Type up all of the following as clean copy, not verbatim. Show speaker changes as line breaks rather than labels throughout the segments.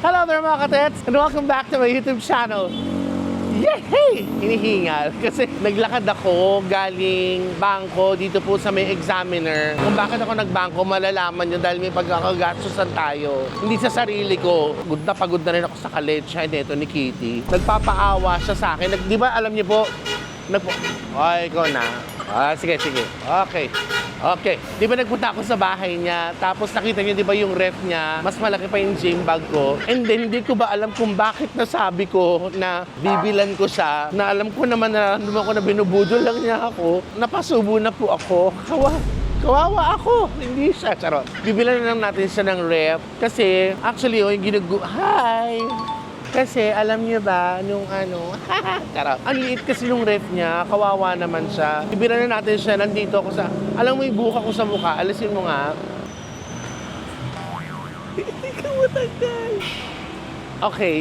Hello there mga katets and welcome back to my YouTube channel. Yay! Hinihingal kasi naglakad ako galing bangko dito po sa may examiner. Kung bakit ako nagbangko, malalaman nyo dahil may pagkakagastusan tayo. Hindi sa sarili ko. Pagod na rin ako sa college. Hindi, ito ni Kitty. Nagpapaawa siya sa akin. Di ba alam niyo po, ay, ikaw na. Sige. Okay. Di ba nagpunta ako sa bahay niya, tapos nakita niyo, di ba yung ref niya, mas malaki pa yung gym bag ko. And then, hindi ko ba alam kung bakit nasabi ko na bibilan ko siya, na alam ko naman na binubudol lang niya ako, napasubo na po ako. Kawawa ako. Hindi siya. Charot. Bibilan na lang natin siya ng ref. Kasi, actually, yung Hi! Kasi, alam niyo ba, nung charot. Ang liit kasi nung ref niya, kawawa naman siya. Bibilan na natin siya, nandito ako sa, alam mo yung buka ko sa mukha, alisin mo nga. Hindi ka matanggal. Okay.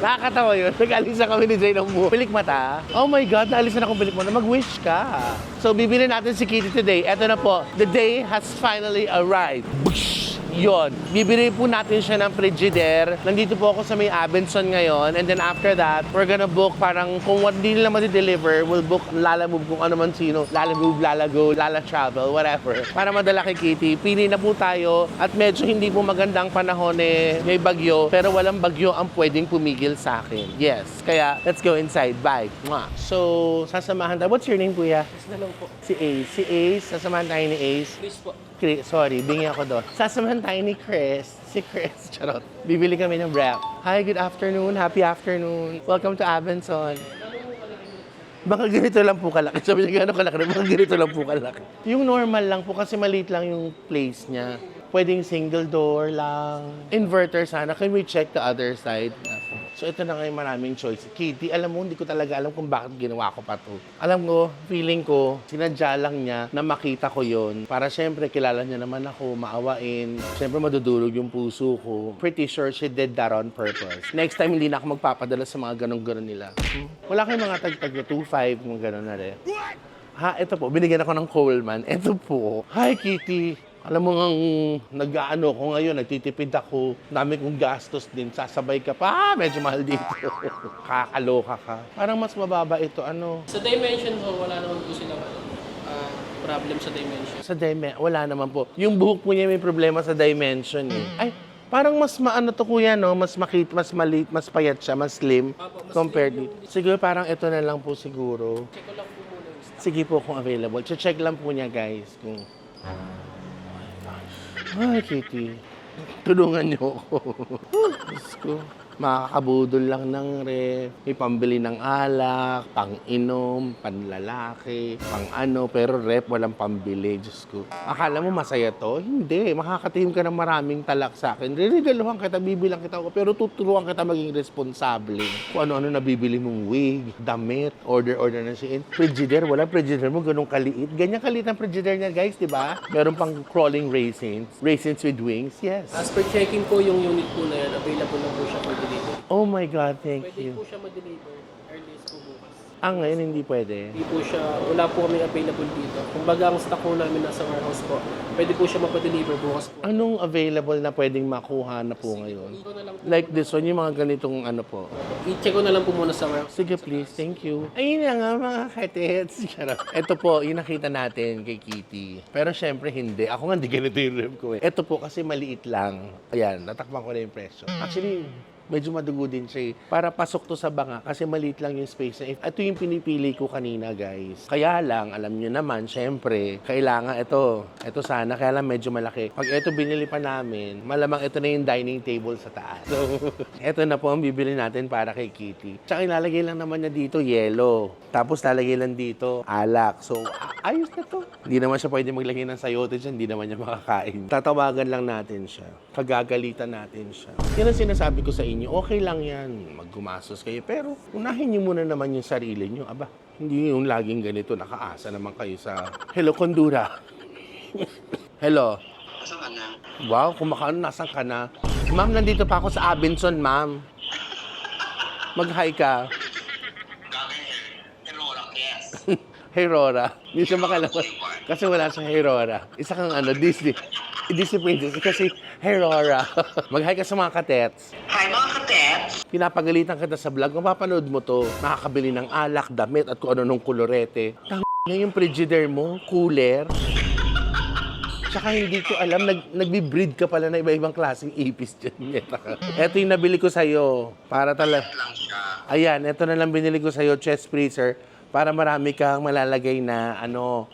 Nakakatawa yun. Nag-alisa kami ni Jay ng buhok. Pilik mata. Oh my God, naalisan akong pilik mata. Mag-wish ka. So, bibili natin si Kitty today. Eto na po. The day has finally arrived. Boosh! Yon. Bibili po natin siya ng Frigidaire. Nandito po ako sa may Abenson ngayon. And then after that, we're gonna book parang kung hindi nila mati-deliver, we'll book Lalamove kung ano man sino. Lalamove, Lalago, Lala Travel, whatever. Para madala kay Kitty. Pili na po tayo. At medyo hindi po magandang panahon may bagyo. Pero walang bagyo ang pwedeng pumigil sa akin. Yes. Kaya, let's go inside. Bye. Mwah. So, sasamahan tayo. What's your name, kuya?
Chris na lang po.
Si Ace. Si Ace, sasamahan tayo ni Ace.
Chris po.
Sorry, bingi ako doon. Sasamahan tayo ni Chris. Si Chris, charot. Bibili kami ng wrap. Hi, good afternoon. Happy afternoon. Welcome to Abenson. Baka ganito lang po kalaki. Sabi niya, gano'n kalaki? Baka ganito lang po kalaki. Yung normal lang po kasi maliit lang yung place niya. Pwedeng single door lang. Inverter sana. Can we check the other side? So ito na ngayon maraming choice. Kitty, alam mo, hindi ko talaga alam kung bakit ginawa ko pa to. Alam ko, feeling ko, sinadya lang niya na makita ko yon. Para syempre, kilala niya naman ako, maawain. Syempre, madudulog yung puso ko. Pretty sure she did that on purpose. Next time, hindi na ako magpapadala sa mga ganong-ganon nila. Wala kayong mga tag-tag na 2.5, mga ganon na rin. Ha, ito po, binigyan ako ng Coleman. Ito po. Hi, Kitty. Alam mo ngang nag-aano ko ngayon, nagtitipid ako, dami kong gastos din, sasabay ka pa, medyo mahal dito. Kakaloka ka. Parang mas mababa ito,
Sa dimension po, wala naman po silang problem sa dimension.
Wala naman po. Yung buhok po niya may problema sa dimension eh. Ay, parang mas maano to kuya, no? Mas makit, mas maliit, mas payat siya, mas slim compared dito. Siguro parang ito na lang po siguro.
Check ko lang po muna.
Sige po kung available. Check lang po niya guys kung... Ay, Kitty. Tulungan niyo ako. Diyos ko. Makakabudol lang ng ref, may pambili ng alak, pang-inom, panlalaki, pang-ano, pero ref, walang pambili. Diyos ko. Akala mo masaya to? Hindi. Makakatihim ka ng maraming talak sa akin. Rinigaluhan kita, bibilang kita ako, pero tuturuan kita maging responsable. Kung ano-ano nabibili mong wig, damit, order na siya. Frigidaire, walang Frigidaire mo, ganun kaliit. Ganyan kaliit ang Frigidaire niya, guys, di ba? Meron pang crawling raisins. Raisins with wings, yes.
As per checking po yung unit po na yan, available na po siya for delivery.
Oh my God, thank
Pwede
you.
po siya ma-deliver earliest po bukas.
Ngayon hindi pwede.
Hindi po siya, wala po kami available dito. Kung baga ang stock po namin nasa warehouse po, pwede po siya mapa-deliver bukas po.
Anong available na pwedeng makuha na po ngayon?
I-check ko na lang po.
Like this one, yung mga ganitong ano po.
I-check ko na lang po muna sa warehouse.
Sige please, thank you. Ayun na nga mga katets. Ito po, yung nakita natin kay Kitty. Pero syempre hindi. Ako nga hindi ganito yung ref ko eh. Ito po kasi maliit lang. Ayan, natakpan ko na yung presyo. Actually, medyo madugo din siya eh. Para pasok to sa banga kasi maliit lang yung space na. Ito yung pinipili ko kanina guys. Kaya lang, alam nyo naman, syempre, kailangan ito. Ito sana, kaya lang medyo malaki. Pag ito binili pa namin, malamang ito na yung dining table sa taas. So, ito na po ang bibili natin para kay Kitty. Tsaka ilalagay lang naman niya dito, yellow. Tapos lalagay lang dito, alak. So, ayos na to. Hindi naman siya pwede maglagay ng sayote dyan, hindi naman niya makakain. Tatawagan lang natin siya. Kagagalitan natin siya. Yan ang sinasabi ko sa inyo. Okay lang yan, maggumasos kayo. Pero unahin niyo muna naman yung sarili niyo. Aba, hindi yung laging ganito, nakaasa naman kayo sa... Hello, Kondura. Hello.
Nasaan ka na?
Wow, kumakaano, nasan ka na? Ma'am, nandito pa ako sa Abenson, ma'am. Mag-hi ka. Hey, Rora. Hindi siya makalabas. Kasi wala sa Hey, Rora. Isa kang Disney. Disney princess. Kasi, Hey, Rora. Mag-hi ka sa mga katets.
Hi mga katets.
Pinapagalitan kita sa vlog, mapapanood mo to. Nakakabili ng alak, damit, at kung ano nung kolorete. Yung frigidaire mo, cooler. Tsaka hindi ko alam, nagbi-breed ka pala na iba-ibang klaseng ipis dyan. Ito yung nabili ko sa'yo. Para talaga.
Lang siya.
Ayan, ito na lang binili ko sa'yo, chest freezer. Para marami kang malalagay na,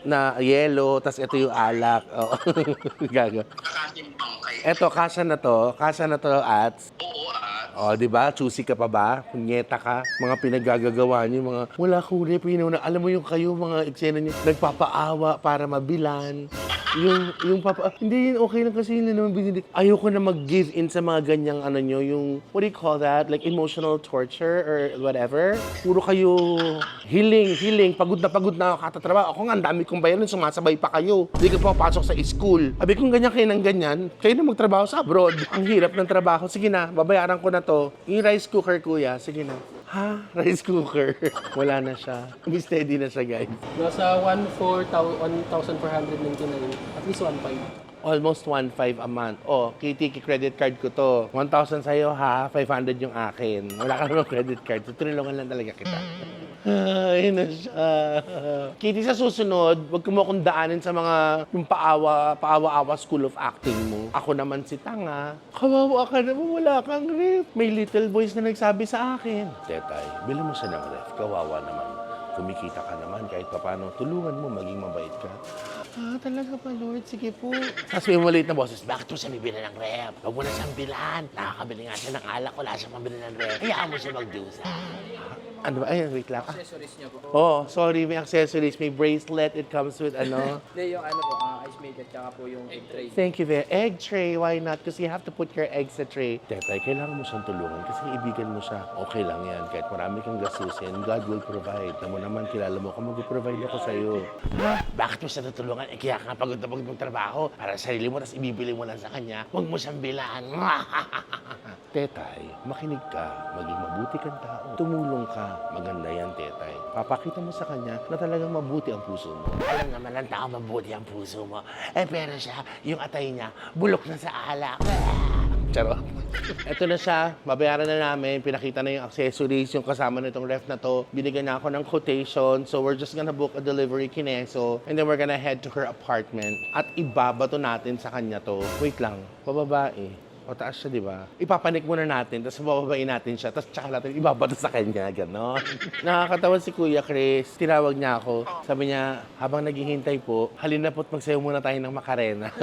na yelo, tas ito yung alak. Oh. Gago.
Nakasimpang kayo.
Ito, kasya na to, at
Oo,
oh, di ba? Choosy ka pa ba? Punyeta ka? Mga pinaggagawa niyo, mga wala kulay, pinuna. Alam mo yung kayo, mga eksena niyo, nagpapaawa para mabilan. Yung papa, hindi yun, okay lang kasi yun naman binili. Ayoko na mag-give in sa mga ganyang ano nyo, yung, what do you call that? Like emotional torture or whatever. Puro kayo healing. Pagod na ako katatrabaho. Ako nga, ang dami kong bayaran, sumasabay pa kayo. Hindi ka pumapasok sa school. Abi kung ganyan kayo ng ganyan, kayo na magtrabaho sa abroad. Ang hirap ng trabaho. Sige na, babayaran ko na to. Yung rice cooker, kuya, sige na. Ha? Rice cooker? Wala na siya. Steady na siya, guys.
Nasa 1,499. At least 1,500.
Almost 1.5 a month. Oh, KTK credit card ko to. 1,000 sa'yo ha, 500 yung akin. Wala ka naman credit card. Tutulungan lang talaga kita. Ayun na siya. Kitty, sa susunod, huwag mo akong daanin sa mga yung paawa-awa school of acting mo. Ako naman si Tanga. Kawawa ka naman, wala kang ref. May little voice na nagsabi sa akin. Tetay, bilhin mo siya ng ref. Kawawa naman. Kumikita ka naman kahit papano. Tulungan mo, maging mabait ka. Ah, talaga ba, Lord? Sige po. Tapos may maliit na boses, bakit mo siya bibili ng ref? Huwag mo na siyang bilan. Nakakabili nga siya ng alak, wala siyang pambili ng ref. Hayaan mo siya magdusa. Ano ba? Ay, wait lang.
Accessories niya po.
Oh, sorry, may accessories. May bracelet. It comes with ano.
Hindi, yung ano po, ice maker, tsaka po yung egg tray.
Thank you, Ver. Egg tray, why not? Because you have to put your eggs sa tray. Tetay, kailangan mo siyang tulungan kasi ibigan mo siya. Okay lang yan. Kahit marami kang gastusin, God will provide. Tamo naman, kilala mo kung mag-provide ako sa'yo. Ha? Bakit mo siya tutulungan? Eh, kaya ka pagod na pagod mong trabaho. Para sa sarili mo, tapos ibibili mo lang sa kanya. Huwag mo siyang bilaan. Tetay, makinig ka. Maging mabuti kang tao. Tumulong ka. Maganda yan, Tetay. Papakita mo sa kanya na talagang mabuti ang puso mo. Alam naman ang tao mabuti ang puso mo. Eh, pero siya, yung atay niya, bulok na sa alak. Charot. Ito na siya. Babayaran na namin. Pinakita na yung accessories, yung kasama na itong ref na to. Binigyan na ako ng quotation. So, we're just gonna book a delivery kineso. And then we're gonna head to her apartment. At ibabato natin sa kanya to. Wait lang. Bababae. O taas siya, di ba? Ipapanik muna natin, tapos bababain natin siya, tapos tsaka natin ibabato sa kanya, gano'n. Nakakatawa si Kuya Chris, tinawag niya ako. Sabi niya, habang naghihintay po, halina po't magsayo muna tayo ng Macarena.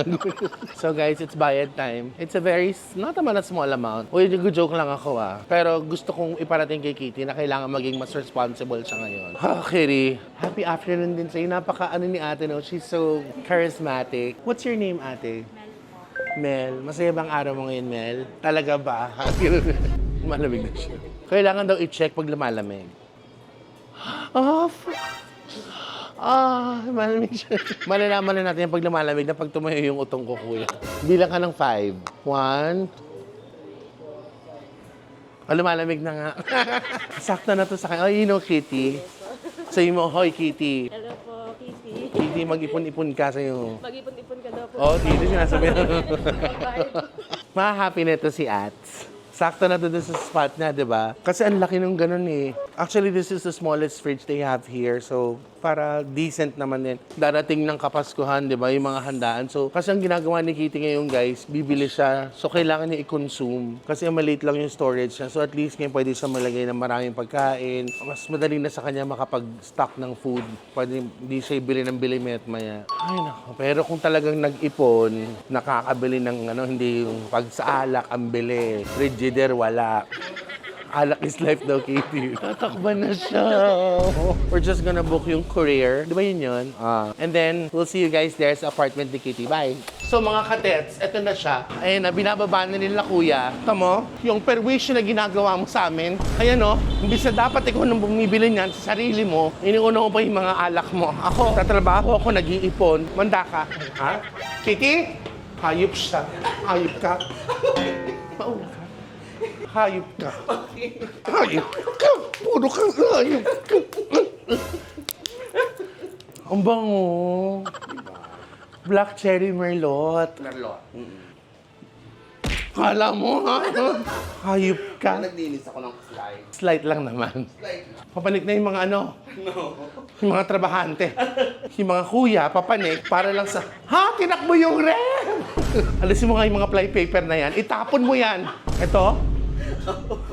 So guys, it's bayad time. It's a very, not naman a small amount. Uy, joke lang ako Pero gusto kong iparating kay Kitty na kailangan maging mas responsible siya ngayon. Kitty, happy afternoon din sa'yo. Napaka-ano ni ate, no? She's so charismatic. What's your name, ate? Mel, masaya bang araw mo ngayon, Mel? Talaga ba? Malamig na siya. Kailangan daw i-check pag lumalamig. Malamig siya. Malalaman na natin pag lumalamig na pag tumayo yung utong ko, kuya. Bilang ka ng 5. 1. Lumalamig na nga. Sakto na to sa kanya. Oh, you know, Kitty. Sabi mo, hoy, Kitty.
Hello po, Kitty.
Kitty, mag-ipon-ipon ka sa'yo.
Mag-ipon-ipon ka daw po.
Oh, Kitty, sinasabi na.
Bye.
Ma-happy na ito si Ats. Sakto na doon sa spot niya, di ba? Kasi ang laki nung ganun eh. Actually, this is the smallest fridge they have here. So, para decent naman din. Darating ng Kapaskuhan, di ba? Yung mga handaan. So, kasi ang ginagawa ni Kitty ngayon, guys, bibili siya. So, kailangan niya i-consume. Kasi maliit lang yung storage niya. So, at least ngayon pwede siya malagay ng maraming pagkain. Mas madali na sa kanya makapag-stock ng food. Pwede hindi siya ibili ng bili maya. Ay, nako. Pero kung talagang nag-ipon, nakakabili ng hindi yung pag sa alak ang bili. Frigidaire, wala. Alak is life daw, Katie. Tatakban na siya. We're just gonna book yung courier. Di ba yun? And then, we'll see you guys there sa apartment ni Katie. Bye! So mga katets, eto na siya. Ayun na, binababa na nila kuya. Tamo, yung perwisyo na ginagawa mo sa amin. Ayan o, imbis na dapat ikaw nang bumibili niyan sa sarili mo, iniuna mo pa yung mga alak mo. Ako, tatrabaho ako, nag-iipon. Manda ka. Ha? Katie? Hayop siya. Hayop ka. Mauna ka. Hayop ka. Hayop ka. Puro kang hayop ka. Ang bango. Black cherry merlot. Merlot. Kala mo, ha? Hayop ka.
Naglinis ako ng slide.
Slight lang naman. Papanik na yung mga ano.
No.
Yung mga trabahante. Yung mga kuya, papanik para lang sa, ha? Tinakbo yung ref! Alisin mo nga yung mga fly paper na yan. Itapon mo yan. Ito.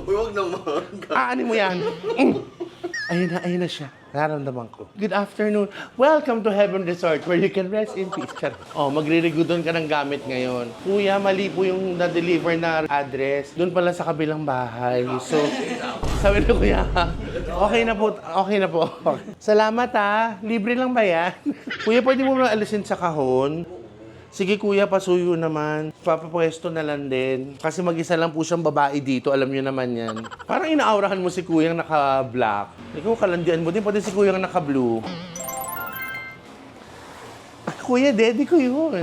Uy, wag naman.
Aanin mo yan. Ayun na siya. Nararamdaman ko. Good afternoon. Welcome to Heaven Resort where you can rest in peace. Oh, magre-regoodon ka ng gamit ngayon. Kuya, mali po yung na-deliver na address. Doon pala sa kabilang bahay. So, sabi na kuya, okay na po. Okay na po. Salamat ha. Libre lang ba yan? Kuya, pwede mo na alisin sa kahon? Sige kuya, pasuyo naman. Papapwesto na lang din. Kasi mag-isa lang po siyang babae dito, alam niyo naman yan. Parang inaaurahan mo si kuyang naka-black. Ikaw kalandian mo din, pati si kuyang naka-blue. Ah, kuya, daddy ko yun.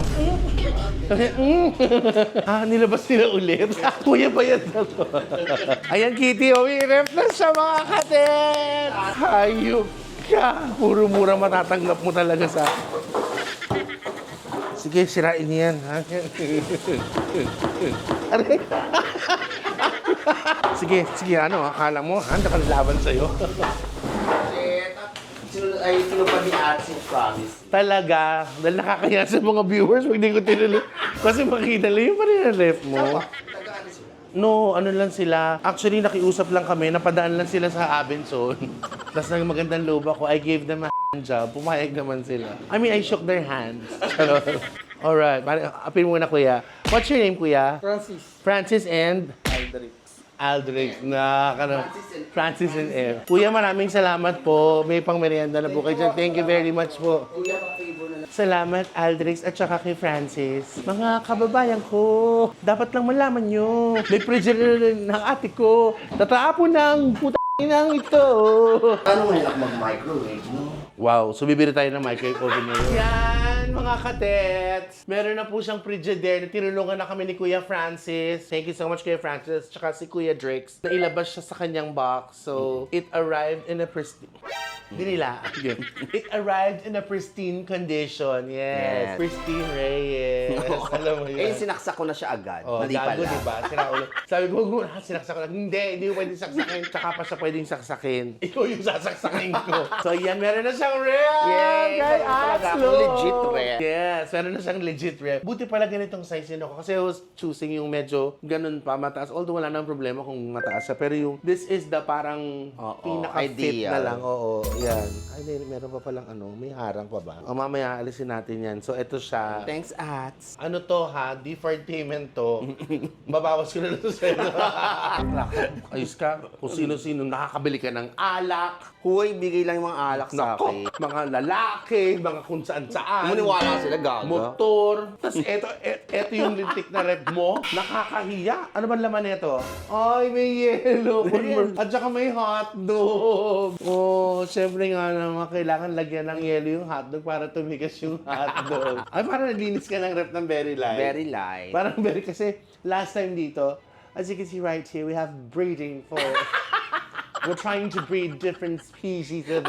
Nilabas nila ulit. Kuya, bayad na to. Ayan, Kitty, ref na siya mga katet! Hayop ka! Puro mura matatanggap mo talaga sa... Sige, sirain niyan, ha? Aray! sige, ano, akala mo, handa ka laban sa'yo.
Sinupad ni Ate, promise.
Talaga, dahil nakakaya sa mga viewers, huwag din ko tinuloy. Kasi makita lang yung pa rin ang ref mo.
Tagaan sila.
No, ano lang sila. Actually, nakiusap lang kami, napadaan lang sila sa Abenson. Tapos nang magandang loob ako, I gave them a job. Pumayag naman sila. I mean, I shook their hands. Alright, apin muna kuya. What's your name, kuya?
Francis.
Francis and? Aldrich na Francis and F. Kuya, maraming salamat po. May pang merienda na po kayo dyan. Thank you very much po. Salamat, Aldrich at saka kay Francis. Mga kababayan ko, dapat lang malaman nyo. May pressure ng ate ko. Tataapo ng putang ito.
Paano mahirap mag-microwave, no?
Wow, so bibili tayo ng microwave oven ngayon. Yan, mga katets. Meron na po siyang Frigidaire. Tinulungan na kami ni Kuya Francis. Thank you so much, Kuya Francis. Tsaka si Kuya Drix. Nailabas siya sa kanyang box. So, it arrived in a pristine... Dinila. It arrived in a pristine condition. Yes.
Yes.
Pristine Reyes. Alam mo
Eh,
yan.
sinaksak ko na siya agad.
Oh,
Mali
gago,
pala.
diba? Sinaulo. Sabi ko, sinaksak ko na. Hindi ko pwedeng saksakin. Tsaka pa siya pwedeng saksakin. Ikaw yung sasaksakin ko. So, yan, meron na siyang ref!
Yay!
Kay
Meron talaga
Aslo!
akong legit ref.
Yes, meron na siyang legit ref. Buti pala ganitong size yun ako. Kasi I was choosing yung medyo ganun pa, mataas. Although wala nang problema kung mataas siya. Pero yung, this is the parang pinaka-fit
ideal.
na lang. Oo, yan. Ay, meron pa palang ano, may harang pa ba? O mamaya, alisin natin yan. So, eto siya.
Thanks, Ats.
Ano to ha? Deferred payment to. Babawas ko na lang sa'yo. Ayos ka. Kung sino-sino nakakabili ka ng alak.
Huwag bigay lang yung mga alak sa
Nako,
akin.
mga lalaki, mga kung saan-saan.
Maniwala sila, gaga.
Motor. Tapos eto yung lintik na rep mo. Nakakahiya. Ano ba laman nito? Ay, may yellow. At saka may hotdog. Oh, syempre nga naman, kailangan lagyan ng yellow yung hotdog para tumigas yung hotdog. Ay, parang nalinis ka ng rep ng Very Light.
Very light.
Parang very, kasi last time dito, as you can see right here, we have breeding for... We're trying to breed different species of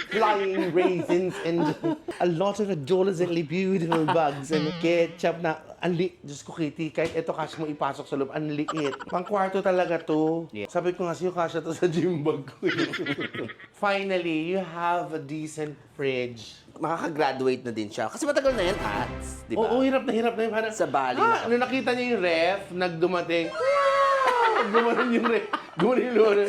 flying raisins and a lot of adolescently beautiful bugs and ketchup na Diyos ko, Kitty, kahit ito kasi mo ipasok sa loob, ang liit. Pang kwarto talaga to.
Yeah.
Sabi ko nga sa'yo, kasya to sa gym bag ko. Finally, you have a decent fridge.
Makakagraduate na din siya. Kasi matagal na yan, Ats. Di ba?
Oo, hirap na yun. Parang,
Sa Bali na.
Nung nakita niya yung ref, nagdumating. Gumanon yung ref. Gumanon yung Lord.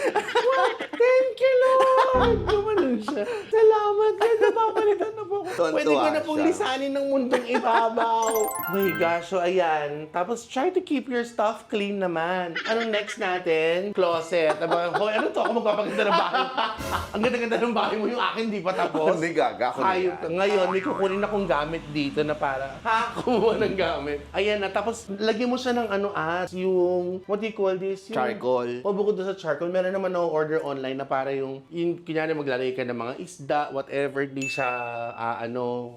Thank you, Lord! Gumanon siya. Salamat, God. Napapalitan na po ako.
Tuwan-tuwa
Pwede ko na pong
siya.
lisanin ng mundong ibabaw. Oh my gosh, so ayan. Tapos try to keep your stuff clean naman. Anong next natin? Closet. Hoy, ano to? Ako magpapaganda ng bahay. Ang ganda-ganda ng bahay mo, yung akin di pa tapos.
Hindi, gaga. Ako na
Hayop
yan.
ka. Ngayon, may kukunin akong gamit dito na para, kumuha ng gamit. Ayan na. Tapos, lagyan mo siya ng yung, what do you call this? Yung,
Charcoal.
O bukod doon sa charcoal, meron naman ako order online na para yung kunyari maglalagay ka ng mga isda, whatever, hindi siya,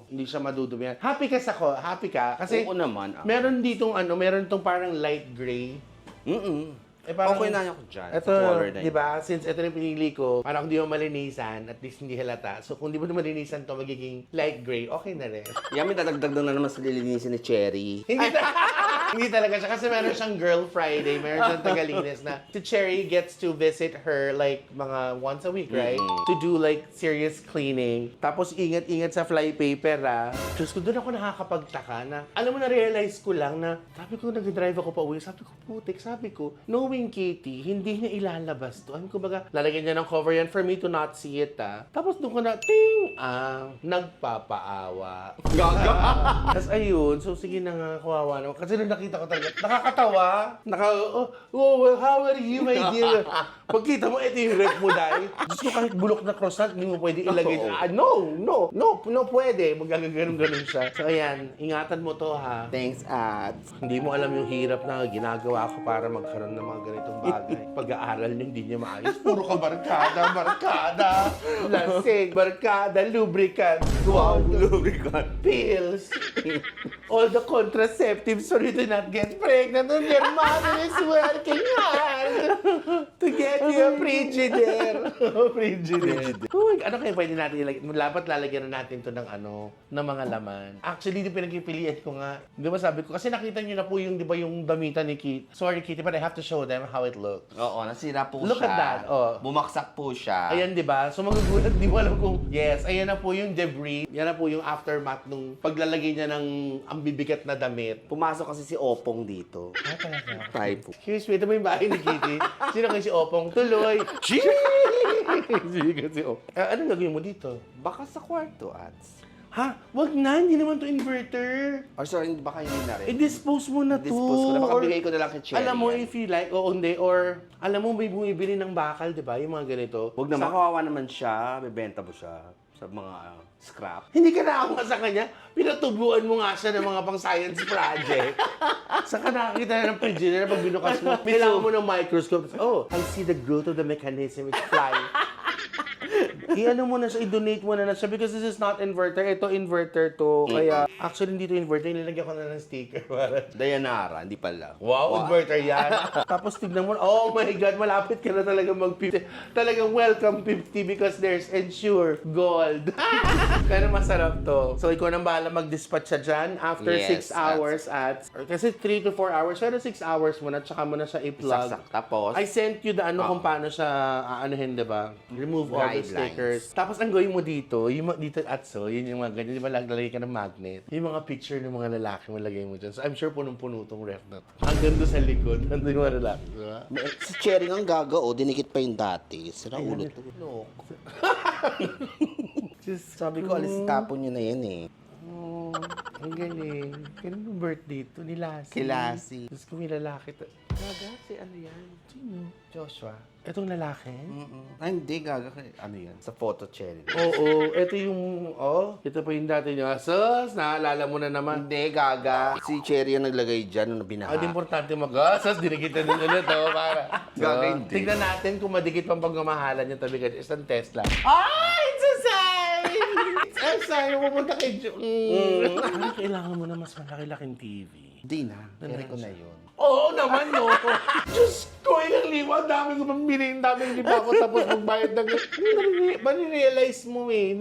hindi siya madudumihan. Happy ka? Kasi,
Oo naman.
meron ditong meron tong parang light gray.
Okay na ako dyan.
Ito,
Color na
di ba, since ito na yung pinili ko, para kung di mo malinisan, at least hindi halata. So, kung di mo na malinisan to, magiging light gray, okay na rin.
Yami, dadagdag na naman sa lilinisin ni Cherry.
Hindi talaga siya. Kasi meron siyang Girl Friday, meron siyang tagalinis na si Cherry gets to visit her like mga once a week, right? To do like serious cleaning. Tapos ingat-ingat sa flypaper, Diyos ko, doon ako nakakapagtaka na, alam mo, na-realize ko lang na, sabi ko, nag-drive ako pa uwi, sabi ko, putik, sabi ko, knowing Kitty, hindi niya ilalabas to. Ano ko baga, lalagyan niya ng cover yan for me to not see it, Tapos doon ko na, ting! Nagpapaawa.
Gaga!
Tapos ayun, so sige na nga, kawawa naman. Kasi nung nakita ko talaga, nakakatawa. Well, how are you, my dear? Pagkita mo, ito yung rep mo, dahil. Diyos ko, kahit bulok na croissant, hindi mo pwede ilagay. No, pwede. Magagano'n siya. So ayan, ingatan mo to, ha.
Thanks, at
Hindi mo alam yung hirap na ginagawa ko para magkaroon ng mga ganitong bagay. Pag-aaral niyo, hindi niya maayos. Puro ka barkada. Lasing, barkada, lubricant. Wow,
lubricant.
pills. All the contraceptives for you to not get pregnant and your mother is working hard to get you a Frigidaire. Frigidaire. Uy, ano kaya pwede natin ilagay? Dapat lalagyan na natin to ng ng mga laman. Actually, di pinagpipilian ko nga. Di ba sabi ko, kasi nakita niyo na po yung, di ba, yung damitan ni Kitty. Sorry, Kitty, but I have to show them how it looks.
Oo, nasira po
Look
siya.
at that, oh.
Bumaksak po siya.
Ayan, di ba? So magugulat, di mo alam kung, yes, ayan na po yung debris. Yan na po yung aftermath nung paglalagay niya ng ang bibigat na damit.
Pumasok kasi si Opong dito.
Talaga.
Typo.
Excuse me, ito ba yung bahay ni Kitty? Sino kayo si Opong? Tuloy! Sino ka si Opong? Anong gagawin mo dito?
Baka sa kwarto, ads.
Ha? Wag na, hindi naman to inverter.
Or sorry, baka hindi na rin.
I-dispose mo na to.
Dispose ko na. Baka
Or,
bigay ko na lang kay Cherry.
alam mo,
yan.
if you like, o hindi, or alam mo, may bumibili ng bakal, di ba? Yung mga ganito.
Huwag naman, kawawa naman siya. Bebenta mo siya sa mga scrap.
Hindi ka naawa sa kanya. Pinatubuan mo nga siya ng mga pang-science project. Saan ka nakakita na ng Frigidaire pag binukas mo? Kailangan mo ng microscope. Oh, I see the growth of the mechanism. It's flying. I-ano mo na siya, i-donate mo na siya because this is not inverter. Ito inverter to. Kaya, actually, hindi to inverter. Nilagyan ko na ng sticker.
Dayanara, hindi pala.
Wow, inverter yan. Tapos tignan mo, oh my God, malapit ka na talaga mag-50. Talagang welcome 50 because there's Ensure Gold. Pero masarap to. So, ikaw nang bahala mag-dispatch siya dyan after
Yes,
6 hours at... Kasi 3 to 4 hours. Pero 6 hours mo na, tsaka mo na siya i-plug.
Saksak. Tapos,
I sent you the kung paano siya aanuhin, diba? Remove all the
Guidelines.
stickers. Tapos ang gawin mo dito, dito at so, yun yung mga ganyan, di ba lalagay ka ng magnet? Yung mga picture ng mga lalaki mo lagay mo dyan. So I'm sure punong-puno tong ref na to. Hanggang doon sa likod, nandun yung mga lalaki, di ba?
si Cherry ng gaga, dinikit pa yung dati. Sira ulo to. Sabi ko, alis tapon nyo na yan eh.
Oh, ang galing. Kailan yung birthday to? Ni Lassie.
Kay Lassie.
Tapos kung may lalaki to. Gaga, si ano yan? Sino? Joshua. Itong lalaki?
Ay, hindi, gaga. Ano yan? Sa photo, Cherry.
Oo, ito yung, ito pa yung dati niya. Sus, naalala mo na naman.
Hindi, gaga. Si Cherry yung naglagay dyan nung binaha.
Ang importante mag-asas, dinikitan din ulit, para.
Gaga, hindi.
Tignan natin kung madikit pang pagmamahalan niya tabi ka. Isang Tesla. It's a sign! It's a sign. Pupunta kay Kailangan mo na mas malaki-laking TV.
Hindi na. Cherry ko na yun.
Oo naman, no. Diyos ko, ilang liwa. Ang dami ko pambili. Ang dami hindi pa ako tapos magbayad ng... Mani-realize mo eh.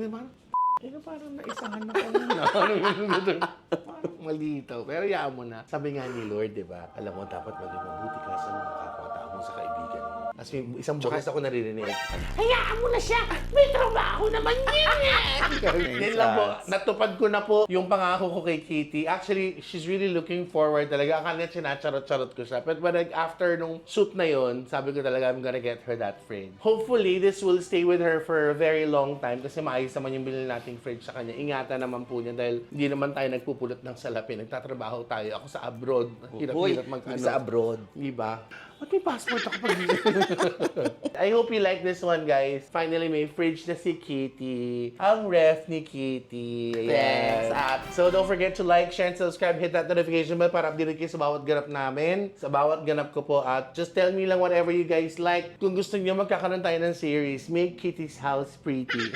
Parang naisahan na ko na. Parang malito. Pero yaan mo na. Sabi nga ni Lord, di ba? Alam mo, dapat maging mabuti ka sa mga kapwa-tao mo sa kaibigan mo. As may isang bukas ako naririnig. Hayaan mo na siya! May trabaho naman yan! Yan lang po. Natupad ko na po yung pangako ko kay Kitty. Actually, she's really looking forward talaga. Akala niya sinacharot-charot ko siya. But like, after nung shoot na yon, sabi ko talaga, I'm gonna get her that frame. Hopefully, this will stay with her for a very long time kasi maayos naman yung binili nating fridge sa kanya. Ingatan naman po niya dahil hindi naman tayo nagpupulot ng salapi. Nagtatrabaho tayo. Ako sa abroad. Hirap-hirap mag-ano.
Sa abroad.
Di ba? Ba't may passport ako pag I hope you like this one, guys. Finally, may fridge na si Kitty. Ang ref ni Kitty. Yes. At so, don't forget to like, share, and subscribe. Hit that notification bell para update kayo sa bawat ganap namin. Sa bawat ganap ko po. At just tell me lang whatever you guys like. Kung gusto niyo magkakaroon tayo ng series, make Kitty's house pretty.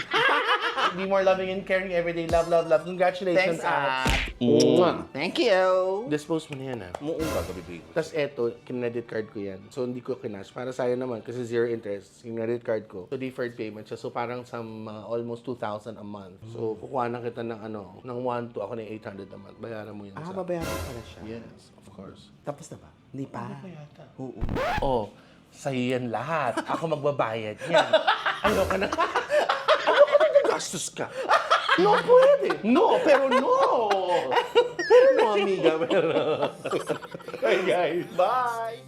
Be more loving and caring everyday. Love, love, love. Congratulations,
Thanks, At.
Mwah.
Thank you.
Dispose mo na yan, ah.
Muong gagawin ko.
Tapos eto, kinredit card ko yan. So, hindi ko kinash. Para sa'yo naman, kasi zero interest. Yung credit card ko. So, deferred payment siya. So, parang almost 2,000 a month. So, kukuha na kita ng ng 1 to ako ng 800 a month. Bayaran mo yun sa...
Babayaran pala siya.
Yes, of course.
Tapos na ba? Hindi pa. Oo.
Oh, sa'yo yan lahat. Ako magbabayad yan. Ayoko na. Ayoko na gastos ka. No, pwede. No, pero no. Pero no, amiga. Pero... Hey guys, bye.